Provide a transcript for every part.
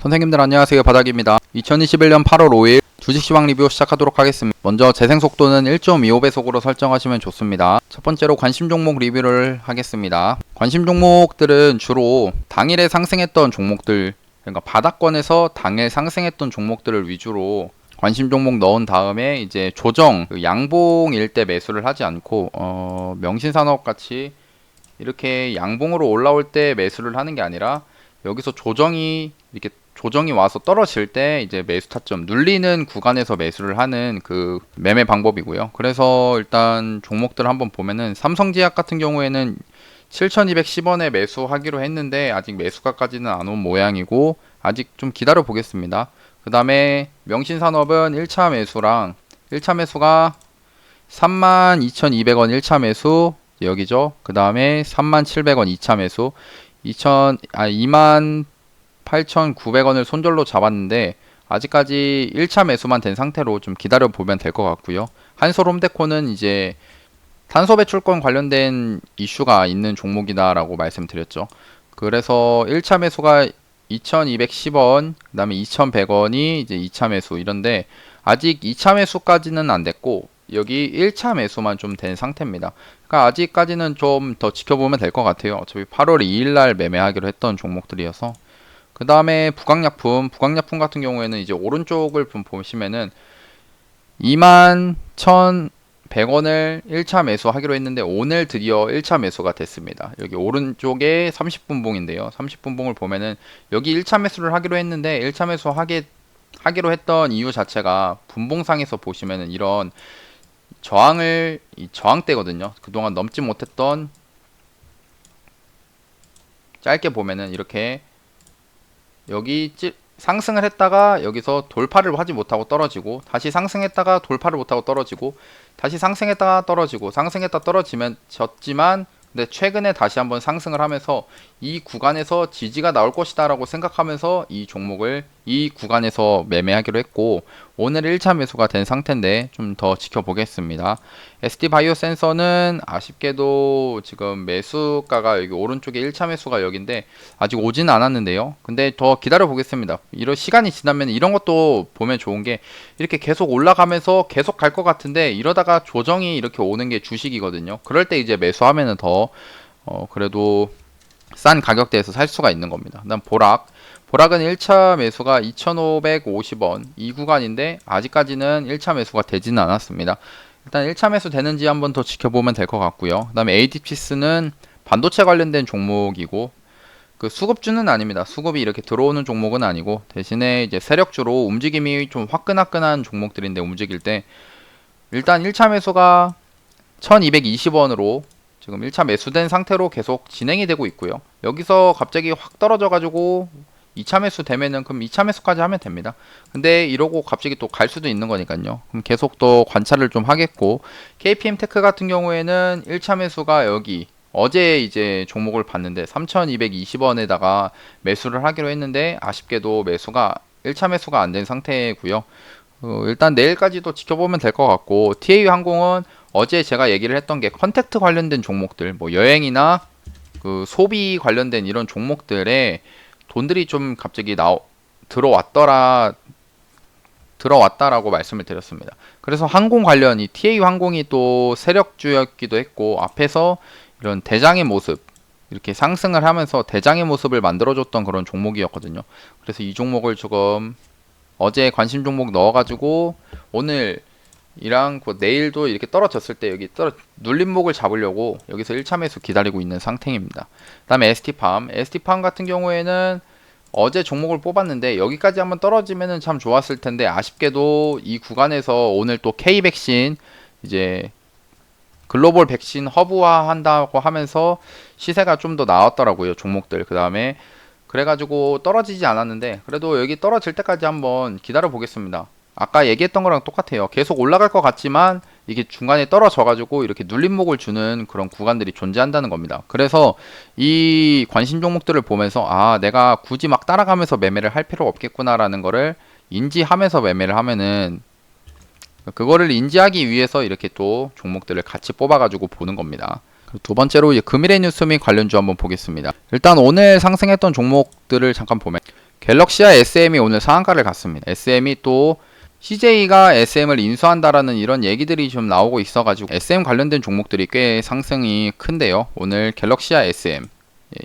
선생님들 안녕하세요, 바닥입니다. 2021년 8월 5일 주식시황 리뷰 시작하도록 하겠습니다. 먼저 재생속도는 1.25배속으로 설정하시면 좋습니다. 첫 번째로 관심 종목 리뷰를 하겠습니다. 관심 종목들은 주로 당일에 상승했던 종목들, 그러니까 바닥권에서 당일 상승했던 종목들을 위주로 관심 종목 넣은 다음에 이제 조정, 양봉일 때 매수를 하지 않고 명신산업 같이 이렇게 양봉으로 올라올 때 매수를 하는 게 아니라 여기서 조정이 와서 떨어질 때 이제 매수 타점 눌리는 구간에서 매수를 하는 그 매매 방법이고요. 그래서 일단 종목들 한번 보면은 삼성제약 같은 경우에는 7,210원에 매수하기로 했는데 아직 매수가까지는 안 온 모양이고 아직 좀 기다려 보겠습니다. 그 다음에 명신산업은 1차 매수랑 1차 매수가 32,200원 1차 매수 여기죠. 그 다음에 37,000원 2차 매수 28,900원을 손절로 잡았는데 아직까지 1차 매수만 된 상태로 좀 기다려 보면 될 것 같고요. 한솔홈데코는 이제 탄소 배출권 관련된 이슈가 있는 종목이다라고 말씀드렸죠. 그래서 1차 매수가 2,210원, 그 다음에 2,100원이 이제 2차 매수 이런데 아직 2차 매수까지는 안 됐고 여기 1차 매수만 좀 된 상태입니다. 그러니까 아직까지는 좀 더 지켜보면 될 것 같아요. 어차피 8월 2일날 매매하기로 했던 종목들이어서. 그 다음에 부강약품 같은 경우에는 이제 오른쪽을 보시면은 21,100원을 1차 매수하기로 했는데 오늘 드디어 1차 매수가 됐습니다. 여기 오른쪽에 30분봉인데요. 30분봉을 보면은 여기 1차 매수를 하기로 했는데 1차 매수 하기로 했던 이유 자체가 분봉상에서 보시면은 이런 저항대거든요. 그동안 넘지 못했던 짧게 보면은 이렇게 여기 상승을 했다가 여기서 돌파를 하지 못하고 떨어지고 다시 상승했다가 돌파를 못하고 떨어지고 다시 상승했다가 떨어지고 상승했다 떨어지면 졌지만 근데 최근에 다시 한번 상승을 하면서 이 구간에서 지지가 나올 것이다 라고 생각하면서 이 종목을 이 구간에서 매매하기로 했고 오늘 1차 매수가 된 상태인데 좀 더 지켜보겠습니다. ST바이오센서는 아쉽게도 지금 매수가가 여기 오른쪽에 1차 매수가 여기인데 아직 오지는 않았는데요. 근데 더 기다려 보겠습니다. 이런 시간이 지나면 이런 것도 보면 좋은 게 이렇게 계속 올라가면서 계속 갈 것 같은데 이러다가 조정이 이렇게 오는 게 주식이거든요. 그럴 때 이제 매수하면은 더 그래도 싼 가격대에서 살 수가 있는 겁니다. 그다음 보락은 1차 매수가 2,550원 이 구간인데 아직까지는 1차 매수가 되지는 않았습니다. 일단 1차 매수 되는지 한번 더 지켜보면 될 것 같고요. 그 다음에 ADPS는 반도체 관련된 종목이고 그 수급주는 아닙니다. 수급이 이렇게 들어오는 종목은 아니고 대신에 이제 세력주로 움직임이 좀 화끈화끈한 종목들인데 움직일 때 일단 1차 매수가 1,220원으로 지금 1차 매수된 상태로 계속 진행이 되고 있고요. 여기서 갑자기 확 떨어져 가지고 2차 매수 되면은 그럼 2차 매수까지 하면 됩니다. 근데 이러고 갑자기 또 갈 수도 있는 거니까요. 그럼 계속 또 관찰을 좀 하겠고 KPM테크 같은 경우에는 1차 매수가 여기 어제 이제 종목을 봤는데 3,220원에다가 매수를 하기로 했는데 아쉽게도 매수가 1차 매수가 안 된 상태고요. 일단 내일까지도 지켜보면 될 것 같고 TA유항공은 어제 제가 얘기를 했던 게 컨택트 관련된 종목들 뭐 여행이나 그 소비 관련된 이런 종목들에 돈들이 좀 갑자기 들어왔다라고 말씀을 드렸습니다. 그래서 항공 관련이 TA유항공이 또 세력주였기도 했고 앞에서 이런 대장의 모습 이렇게 상승을 하면서 대장의 모습을 만들어줬던 그런 종목이었거든요. 그래서 이 종목을 조금 어제 관심 종목 넣어가지고 오늘이랑 내일도 이렇게 떨어졌을 때 여기 눌림목을 잡으려고 여기서 1차 매수 기다리고 있는 상태입니다. 그 다음에 ST팜 같은 경우에는 어제 종목을 뽑았는데 여기까지 한번 떨어지면은 참 좋았을 텐데 아쉽게도 이 구간에서 오늘 또 K백신 이제 글로벌 백신 허브화 한다고 하면서 시세가 좀 더 나왔더라고요. 종목들. 그 다음에 그래가지고 떨어지지 않았는데 그래도 여기 떨어질 때까지 한번 기다려 보겠습니다. 아까 얘기했던 거랑 똑같아요. 계속 올라갈 것 같지만 이게 중간에 떨어져가지고 이렇게 눌림목을 주는 그런 구간들이 존재한다는 겁니다. 그래서 이 관심 종목들을 보면서 아 내가 굳이 막 따라가면서 매매를 할 필요 없겠구나라는 거를 인지하면서 매매를 하면은 그거를 인지하기 위해서 이렇게 또 종목들을 같이 뽑아가지고 보는 겁니다. 두 번째로 이제 금일의 뉴스 및 관련주 한번 보겠습니다. 일단 오늘 상승했던 종목들을 잠깐 보면 갤럭시와 SM이 오늘 상한가를 갔습니다. SM이 또 CJ가 SM을 인수한다라는 이런 얘기들이 좀 나오고 있어가지고 SM 관련된 종목들이 꽤 상승이 큰데요. 오늘 갤럭시와 SM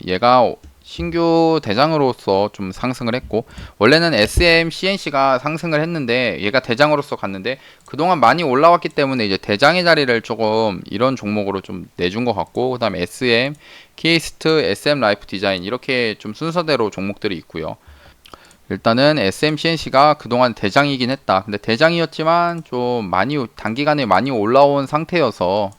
얘가 신규 대장으로서 좀 상승을 했고, 원래는 SM, CNC가 상승을 했는데 얘가 대장으로서 갔는데 그동안 많이 올라왔기 때문에 이제 대장의 자리를 조금 이런 종목으로 좀 내준 것 같고, 그 다음에 SM, 키에이스트, SM 라이프 디자인 이렇게 좀 순서대로 종목들이 있고요. 일단은 SM, CNC가 그동안 대장이긴 했다. 근데 대장이었지만 좀 많이 단기간에 많이 올라온 상태여서,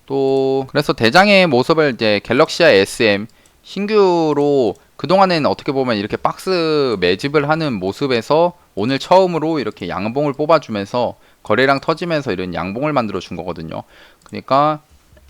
또 그래서 대장의 모습을 이제 갤럭시와 SM 신규로 그동안에는 어떻게 보면 이렇게 박스 매집을 하는 모습에서 오늘 처음으로 이렇게 양봉을 뽑아주면서 거래량 터지면서 이런 양봉을 만들어 준 거거든요. 그러니까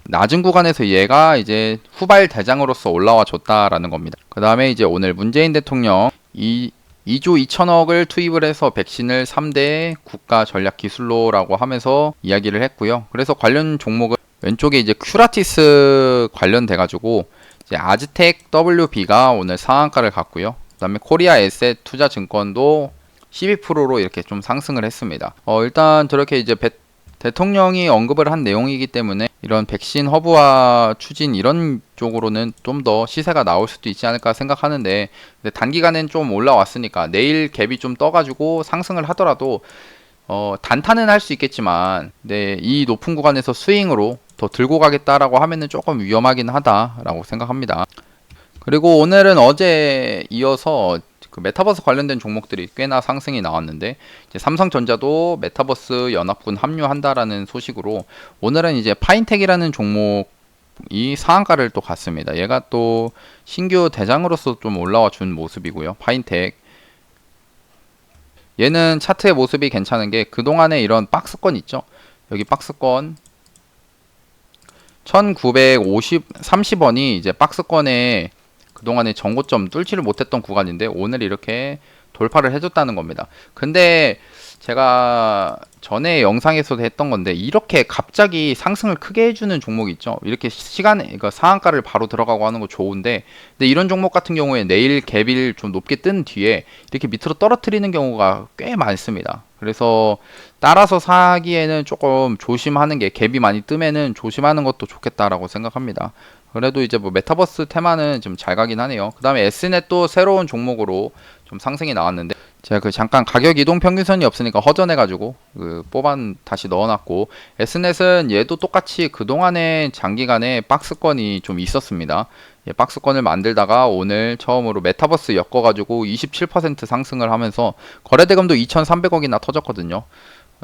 낮은 구간에서 얘가 이제 후발 대장으로서 올라와 줬다라는 겁니다. 그 다음에 이제 오늘 문재인 대통령 2조 2천억을 투입을 해서 백신을 3대 국가 전략 기술로라고 하면서 이야기를 했고요. 그래서 관련 종목은 왼쪽에 이제 큐라티스 관련돼 가지고 이제 아즈텍 WB가 오늘 상한가를 갔고요. 그다음에 코리아 에셋 투자증권도 12%로 이렇게 좀 상승을 했습니다. 일단 저렇게 이제 대통령이 언급을 한 내용이기 때문에 이런 백신 허브화 추진 이런 쪽으로는 좀 더 시세가 나올 수도 있지 않을까 생각하는데, 근데 단기간엔 좀 올라왔으니까 내일 갭이 좀 떠가지고 상승을 하더라도 단타는 할 수 있겠지만, 네, 이 높은 구간에서 스윙으로 더 들고 가겠다라고 하면은 조금 위험하긴 하다라고 생각합니다. 그리고 오늘은 어제 이어서 그 메타버스 관련된 종목들이 꽤나 상승이 나왔는데, 이제 삼성전자도 메타버스 연합군 합류한다라는 소식으로 오늘은 이제 파인텍이라는 종목이 상한가를 또 갔습니다. 얘가 또 신규 대장으로서 좀 올라와 준 모습이고요. 파인텍 얘는 차트의 모습이 괜찮은 게 그동안에 이런 박스권 있죠. 여기 박스권 1930원이 이제 박스권에 그동안에 전고점 뚫지를 못했던 구간인데 오늘 이렇게 돌파를 해줬다는 겁니다. 근데 제가 전에 영상에서도 했던 건데, 이렇게 갑자기 상승을 크게 해주는 종목이 있죠. 이렇게 시간에 그러니까 상한가를 바로 들어가고 하는 거 좋은데, 근데 이런 종목 같은 경우에 내일 갭을 좀 높게 뜬 뒤에 이렇게 밑으로 떨어뜨리는 경우가 꽤 많습니다. 그래서 따라서 사기에는 조금 조심하는 게, 갭이 많이 뜨면은 조심하는 것도 좋겠다라고 생각합니다. 그래도 이제 뭐 메타버스 테마는 좀 잘 가긴 하네요. 그 다음에 S넷도 새로운 종목으로 좀 상승이 나왔는데, 제가 그 잠깐 가격 이동 평균선이 없으니까 허전해가지고 그 다시 넣어놨고, S넷은 얘도 똑같이 그동안에 장기간에 박스권이 좀 있었습니다. 예, 박스권을 만들다가 오늘 처음으로 메타버스 엮어가지고 27% 상승을 하면서 거래대금도 2,300억이나 터졌거든요.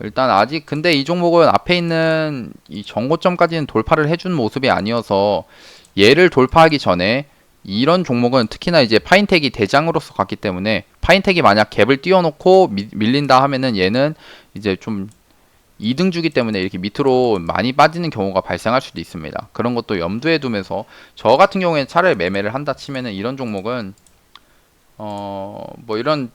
일단 아직 근데 이 종목은 앞에 있는 이 정고점까지는 돌파를 해준 모습이 아니어서, 얘를 돌파하기 전에 이런 종목은 특히나 이제 파인텍이 대장으로서 갔기 때문에, 파인텍이 만약 갭을 띄워놓고 밀린다 하면은 얘는 이제 좀 2등 주기 때문에 이렇게 밑으로 많이 빠지는 경우가 발생할 수도 있습니다. 그런 것도 염두에 두면서 저 같은 경우에는 차라리 매매를 한다 치면은 이런 종목은 뭐 이런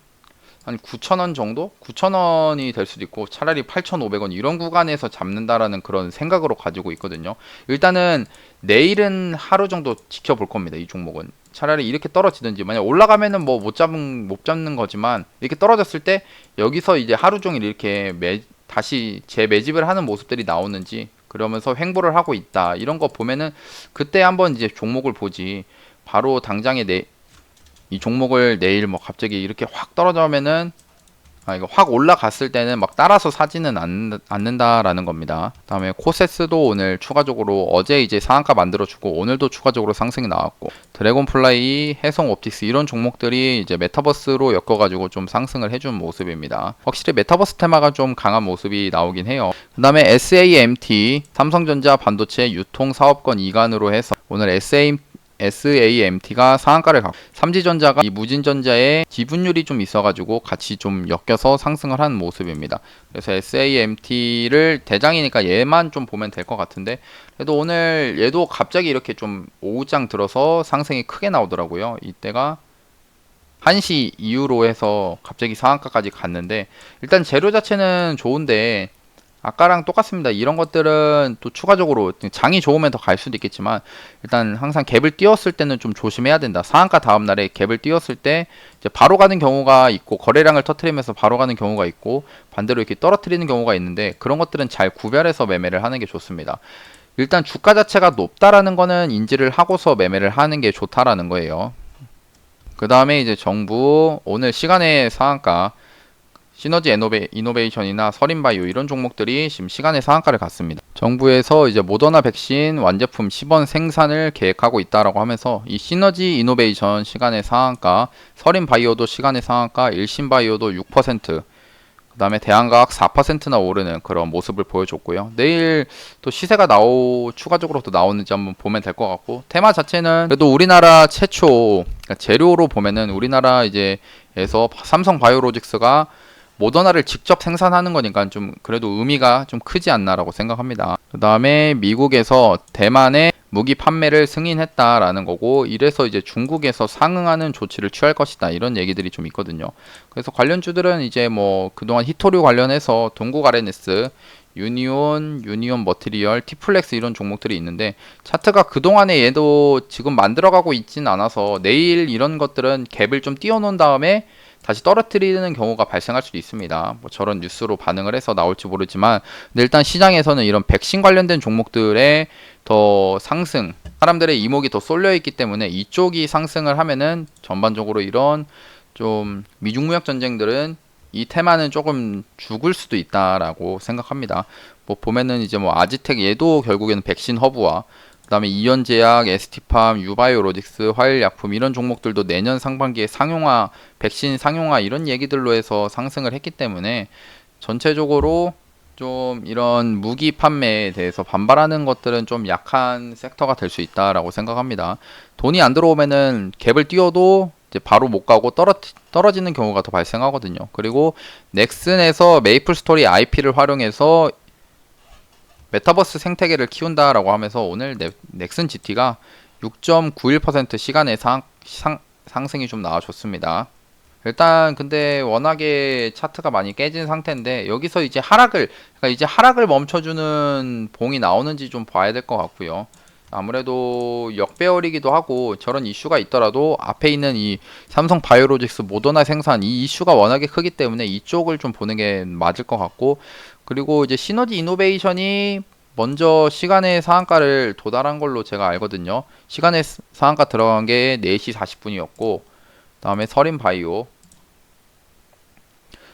한 9,000원 정도? 9,000원이 될 수도 있고 차라리 8,500원 이런 구간에서 잡는다라는 그런 생각으로 가지고 있거든요. 일단은 내일은 하루 정도 지켜볼 겁니다. 이 종목은 차라리 이렇게 떨어지든지, 만약 올라가면은 뭐 못 잡는 거지만, 이렇게 떨어졌을 때 여기서 이제 하루 종일 이렇게 다시 재매집을 하는 모습들이 나오는지, 그러면서 횡보를 하고 있다 이런 거 보면은 그때 한번 이제 종목을 보지, 바로 당장에 이 종목을 내일 뭐 갑자기 이렇게 확 떨어져면은, 이거 확 올라갔을 때는 막 따라서 사지는 않는다라는 겁니다. 다음에 코세스도 오늘 추가적으로 어제 이제 상한가 만들어주고 오늘도 추가적으로 상승이 나왔고, 드래곤플라이, 해성옵틱스 이런 종목들이 이제 메타버스로 엮어가지고 좀 상승을 해준 모습입니다. 확실히 메타버스 테마가 좀 강한 모습이 나오긴 해요. 그 다음에 SAMT, 삼성전자 반도체 유통사업권 이관으로 해서 오늘 SAMT가 상한가를 가고, 삼지전자가 이 무진전자의 지분율이 좀 있어가지고 같이 좀 엮여서 상승을 한 모습입니다. 그래서 SAMT를 대장이니까 얘만 좀 보면 될 것 같은데, 그래도 오늘 얘도 갑자기 이렇게 좀 오후장 들어서 상승이 크게 나오더라고요. 이때가 1시 이후로 해서 갑자기 상한가까지 갔는데, 일단 재료 자체는 좋은데 아까랑 똑같습니다. 이런 것들은 또 추가적으로 장이 좋으면 더 갈 수도 있겠지만 일단 항상 갭을 띄웠을 때는 좀 조심해야 된다. 상한가 다음 날에 갭을 띄웠을 때 이제 바로 가는 경우가 있고 거래량을 터트리면서 바로 가는 경우가 있고 반대로 이렇게 떨어뜨리는 경우가 있는데 그런 것들은 잘 구별해서 매매를 하는 게 좋습니다. 일단 주가 자체가 높다라는 거는 인지를 하고서 매매를 하는 게 좋다라는 거예요. 그 다음에 이제 정부 오늘 시간의 상한가 시너지 이노베이션이나 서린바이오 이런 종목들이 지금 시간의 상한가를 갔습니다. 정부에서 이제 모더나 백신 완제품 10원 생산을 계획하고 있다라고 하면서 이 시너지 이노베이션 시간의 상한가, 서린바이오도 시간의 상한가, 일신바이오도 6%, 그 다음에 대한과학 4%나 오르는 그런 모습을 보여줬고요. 내일 또 시세가 추가적으로 또 나오는지 한번 보면 될 것 같고, 테마 자체는 그래도 우리나라 최초, 그러니까 재료로 보면은 우리나라 이제에서 삼성바이오로직스가 모더나를 직접 생산하는 거니까 좀 그래도 의미가 좀 크지 않나라고 생각합니다. 그 다음에 미국에서 대만의 무기 판매를 승인했다라는 거고, 이래서 이제 중국에서 상응하는 조치를 취할 것이다 이런 얘기들이 좀 있거든요. 그래서 관련주들은 이제 뭐 그동안 히토류 관련해서 동국 RNS, 유니온 머티리얼, 티플렉스 이런 종목들이 있는데 차트가 그동안에 얘도 지금 만들어가고 있진 않아서 내일 이런 것들은 갭을 좀 띄워놓은 다음에 다시 떨어뜨리는 경우가 발생할 수도 있습니다. 뭐 저런 뉴스로 반응을 해서 나올지 모르지만 근데 일단 시장에서는 이런 백신 관련된 종목들의 더 상승, 사람들의 이목이 더 쏠려 있기 때문에 이쪽이 상승을 하면은 전반적으로 이런 좀 미중무역 전쟁들은 이 테마는 조금 죽을 수도 있다라고 생각합니다. 뭐 보면은 이제 뭐 아지텍 얘도 결국에는 백신 허브와 그 다음에 이연제약, ST팜, 유바이오로직스, 화일약품 이런 종목들도 내년 상반기에 상용화, 백신 상용화 이런 얘기들로 해서 상승을 했기 때문에 전체적으로 좀 이런 무기 판매에 대해서 반발하는 것들은 좀 약한 섹터가 될 수 있다라고 생각합니다. 돈이 안 들어오면은 갭을 띄워도 이제 바로 못 가고 떨어지는 경우가 더 발생하거든요. 그리고 넥슨에서 메이플 스토리 IP를 활용해서 메타버스 생태계를 키운다라고 하면서 오늘 넥슨 GT가 6.91% 시간의 상승이 좀 나와줬습니다. 일단 근데 워낙에 차트가 많이 깨진 상태인데 여기서 이제 그러니까 이제 하락을 멈춰주는 봉이 나오는지 좀 봐야 될 것 같고요. 아무래도 역배열이기도 하고 저런 이슈가 있더라도 앞에 있는 이 삼성 바이오로직스 모더나 생산 이 이슈가 워낙에 크기 때문에 이쪽을 좀 보는 게 맞을 것 같고, 그리고 이제 시너지 이노베이션이 먼저 시간의 상한가를 도달한 걸로 제가 알거든요. 시간의 상한가 들어간 게 4시 40분이었고 다음에 서린바이오는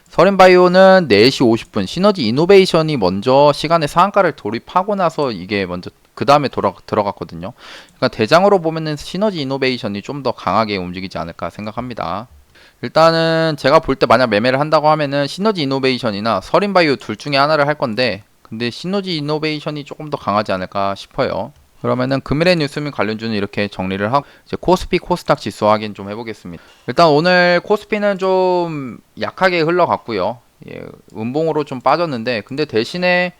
4시 50분 시너지 이노베이션이 먼저 시간의 상한가를 돌입하고 나서 이게 먼저 그 다음에 들어갔거든요. 그러니까 대장으로 보면은 시너지 이노베이션이 좀 더 강하게 움직이지 않을까 생각합니다. 일단은 제가 볼 때 만약 매매를 한다고 하면은 시너지 이노베이션이나 서린바이오 둘 중에 하나를 할 건데 근데 시너지 이노베이션이 조금 더 강하지 않을까 싶어요. 그러면은 금일의 뉴스민 관련주는 이렇게 정리를 하고 이제 코스피 코스닥 지수 확인 좀 해보겠습니다. 일단 오늘 코스피는 좀 약하게 흘러갔고요. 예, 음봉으로 좀 빠졌는데 근데 대신에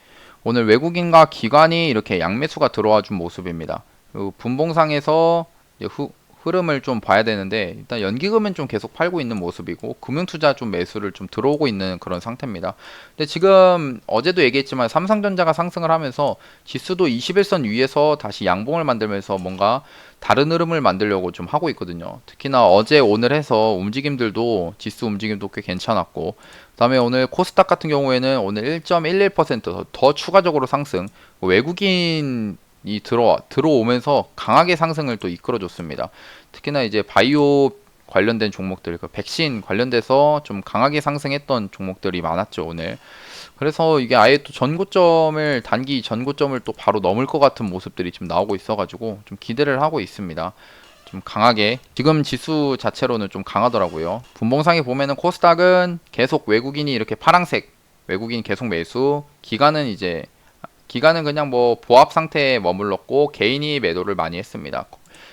오늘 외국인과 기관이 이렇게 양매수가 들어와 준 모습입니다. 그리고 분봉상에서 흐름을 좀 봐야 되는데 일단 연기금은 좀 계속 팔고 있는 모습이고 금융투자 좀 매수를 좀 들어오고 있는 그런 상태입니다. 근데 지금 어제도 얘기했지만 삼성전자가 상승을 하면서 지수도 21선 위에서 다시 양봉을 만들면서 뭔가 다른 흐름을 만들려고 좀 하고 있거든요. 특히나 어제 오늘 해서 움직임들도 지수 움직임도 꽤 괜찮았고 그다음에 오늘 코스닥 같은 경우에는 오늘 1.11% 더 추가적으로 상승, 외국인 이 들어오면서 강하게 상승을 또 이끌어줬습니다. 특히나 이제 바이오 관련된 종목들, 그 백신 관련돼서 좀 강하게 상승했던 종목들이 많았죠, 오늘. 그래서 이게 아예 또 단기 전고점을 또 바로 넘을 것 같은 모습들이 지금 나오고 있어가지고 좀 기대를 하고 있습니다. 좀 강하게 지금 지수 자체로는 좀 강하더라고요. 분봉상에 보면은 코스닥은 계속 외국인이 이렇게 파랑색 외국인 계속 매수, 기간은 그냥 뭐 보합 상태에 머물렀고 개인이 매도를 많이 했습니다.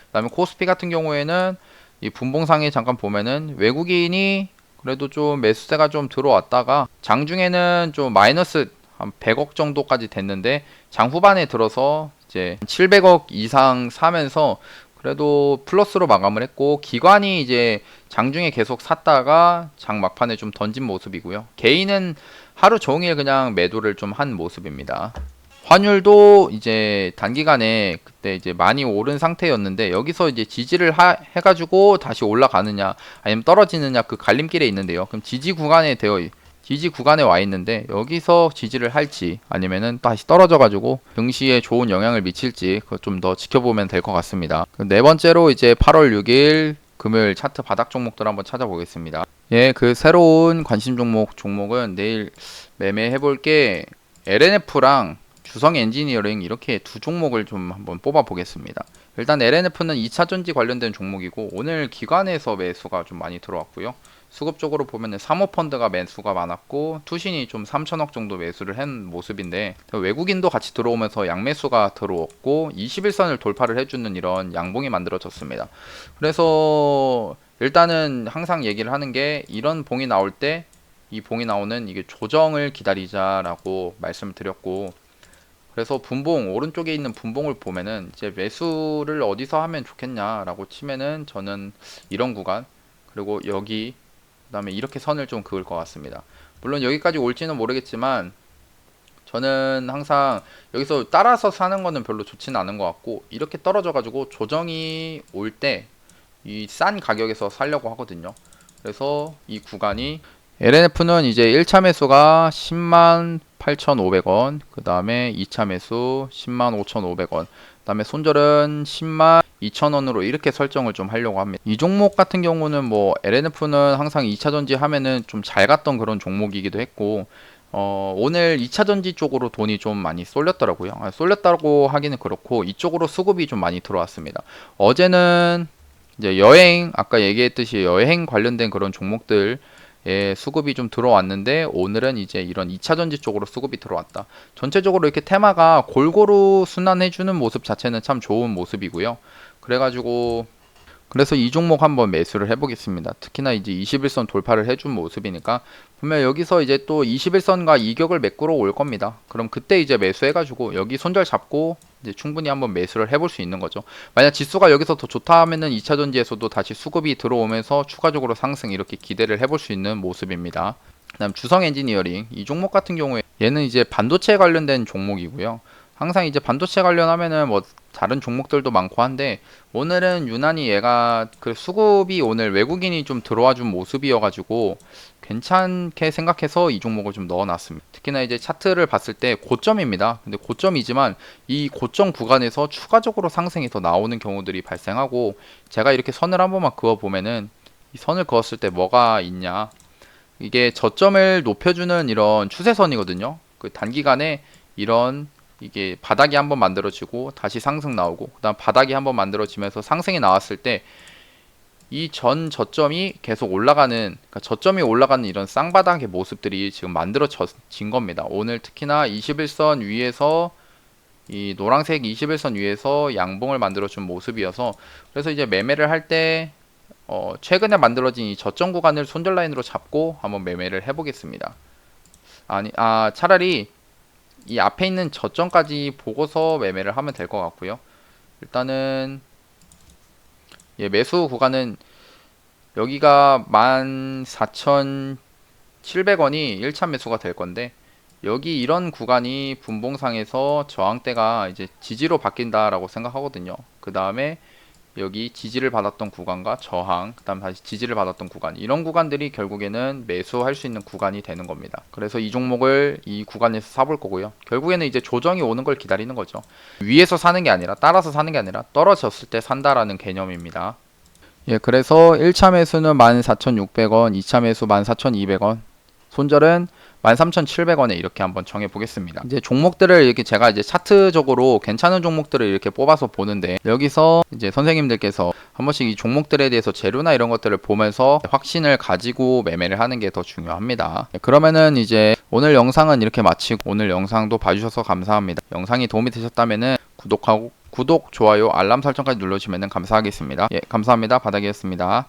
그다음에 코스피 같은 경우에는 이 분봉상에 잠깐 보면은 외국인이 그래도 좀 매수세가 좀 들어왔다가 장중에는 좀 마이너스 한 100억 정도까지 됐는데 장 후반에 들어서 이제 700억 이상 사면서 그래도 플러스로 마감을 했고, 기관이 이제 장중에 계속 샀다가 장 막판에 좀 던진 모습이고요. 개인은 하루 종일 그냥 매도를 좀 한 모습입니다. 환율도 이제 단기간에 그때 이제 많이 오른 상태였는데, 여기서 이제 지지를 해가지고 다시 올라가느냐 아니면 떨어지느냐, 그 갈림길에 있는데요. 그럼 지지 구간에 와 있는데, 여기서 지지를 할지 아니면은 다시 떨어져가지고 증시에 좋은 영향을 미칠지, 그거 좀 더 지켜보면 될 것 같습니다. 네 번째로 이제 8월 6일 금요일 차트 바닥 종목들 한번 찾아보겠습니다. 예, 그 새로운 관심 종목은 내일 매매해 볼 게 LNF랑 주성 엔지니어링, 이렇게 두 종목을 좀 한번 뽑아 보겠습니다. 일단 LNF는 2차전지 관련된 종목이고, 오늘 기관에서 매수가 좀 많이 들어왔고요. 수급 적으로 보면은 사모펀드가 매수가 많았고, 투신이 좀 3천억 정도 매수를 한 모습인데, 외국인도 같이 들어오면서 양매수가 들어왔고 21선을 돌파를 해주는 이런 양봉이 만들어졌습니다. 그래서 일단은 항상 얘기를 하는 게, 이런 봉이 나올 때 이 봉이 나오는 이게 조정을 기다리자라고 말씀을 드렸고, 그래서 분봉 오른쪽에 있는 분봉을 보면은 이제 매수를 어디서 하면 좋겠냐라고 치면은, 저는 이런 구간, 그리고 여기, 그다음에 이렇게 선을 좀 그을 것 같습니다. 물론 여기까지 올지는 모르겠지만, 저는 항상 여기서 따라서 사는 거는 별로 좋지는 않은 것 같고, 이렇게 떨어져 가지고 조정이 올 때 이 싼 가격에서 살려고 하거든요. 그래서 이 구간이, LNF는 이제 1차 매수가 10만 8,500원, 그 다음에 2차 매수 10만 5,500원, 그 다음에 손절은 10만 2,000원으로 이렇게 설정을 좀 하려고 합니다. 이 종목 같은 경우는 뭐 LNF는 항상 2차 전지 하면은 좀 잘 갔던 그런 종목이기도 했고, 오늘 2차 전지 쪽으로 돈이 좀 많이 쏠렸더라고요. 쏠렸다고 하기는 그렇고, 이쪽으로 수급이 좀 많이 들어왔습니다. 어제는 이제 아까 얘기했듯이 여행 관련된 그런 종목들 수급이 좀 들어왔는데, 오늘은 이제 이런 2차전지 쪽으로 수급이 들어왔다. 전체적으로 이렇게 테마가 골고루 순환해주는 모습 자체는 참 좋은 모습이고요. 그래서 이 종목 한번 매수를 해보겠습니다. 특히나 이제 21선 돌파를 해준 모습이니까, 분명 여기서 이제 또 21선과 이격을 메꾸러 올 겁니다. 그럼 그때 이제 매수해가지고 여기 손절 잡고 이제 충분히 한번 매수를 해볼 수 있는 거죠. 만약 지수가 여기서 더 좋다 하면은 2차전지에서도 다시 수급이 들어오면서 추가적으로 상승, 이렇게 기대를 해볼 수 있는 모습입니다. 그다음 주성 엔지니어링, 이 종목 같은 경우에 얘는 이제 반도체 관련된 종목이고요. 항상 이제 반도체 관련하면은 뭐 다른 종목들도 많고 한데, 오늘은 유난히 얘가 그 수급이 오늘 외국인이 좀 들어와 준 모습이어가지고 괜찮게 생각해서 이 종목을 좀 넣어놨습니다. 특히나 이제 차트를 봤을 때 고점입니다. 근데 고점이지만 이 고점 구간에서 추가적으로 상승이 더 나오는 경우들이 발생하고, 제가 이렇게 선을 한 번만 그어 보면은, 이 선을 그었을 때 뭐가 있냐, 이게 저점을 높여주는 이런 추세선이거든요. 그 단기간에 이런, 이게 바닥이 한번 만들어지고 다시 상승 나오고, 그 다음 바닥이 한번 만들어지면서 상승이 나왔을 때 이 전 저점이 계속 올라가는, 그러니까 저점이 올라가는 이런 쌍바닥의 모습들이 지금 만들어진 겁니다. 오늘 특히나 21선 위에서, 이 노란색 21선 위에서 양봉을 만들어준 모습이어서, 그래서 이제 매매를 할 때 최근에 만들어진 이 저점 구간을 손절 라인으로 잡고 한번 매매를 해보겠습니다. 차라리 이 앞에 있는 저점까지 보고서 매매를 하면 될 것 같고요. 일단은 매수 구간은 여기가 14,700원이 1차 매수가 될 건데, 여기 이런 구간이 분봉상에서 저항대가 이제 지지로 바뀐다라고 생각하거든요. 그 다음에 여기 지지를 받았던 구간과 저항, 그 다음 다시 지지를 받았던 구간, 이런 구간들이 결국에는 매수할 수 있는 구간이 되는 겁니다. 그래서 이 종목을 이 구간에서 사볼 거고요. 결국에는 이제 조정이 오는 걸 기다리는 거죠. 위에서 사는 게 아니라, 따라서 사는 게 아니라 떨어졌을 때 산다라는 개념입니다. 그래서 1차 매수는 14,600원, 2차 매수 14,200원, 손절은 13,700원에 이렇게 한번 정해 보겠습니다. 이제 종목들을 이렇게 제가 이제 차트적으로 괜찮은 종목들을 이렇게 뽑아서 보는데, 여기서 이제 선생님들께서 한 번씩 이 종목들에 대해서 재료나 이런 것들을 보면서 확신을 가지고 매매를 하는 게 더 중요합니다. 그러면은 이제 오늘 영상은 이렇게 마치고, 오늘 영상도 봐주셔서 감사합니다. 영상이 도움이 되셨다면은 구독, 좋아요, 알람 설정까지 눌러주시면 감사하겠습니다. 감사합니다. 바닥이었습니다.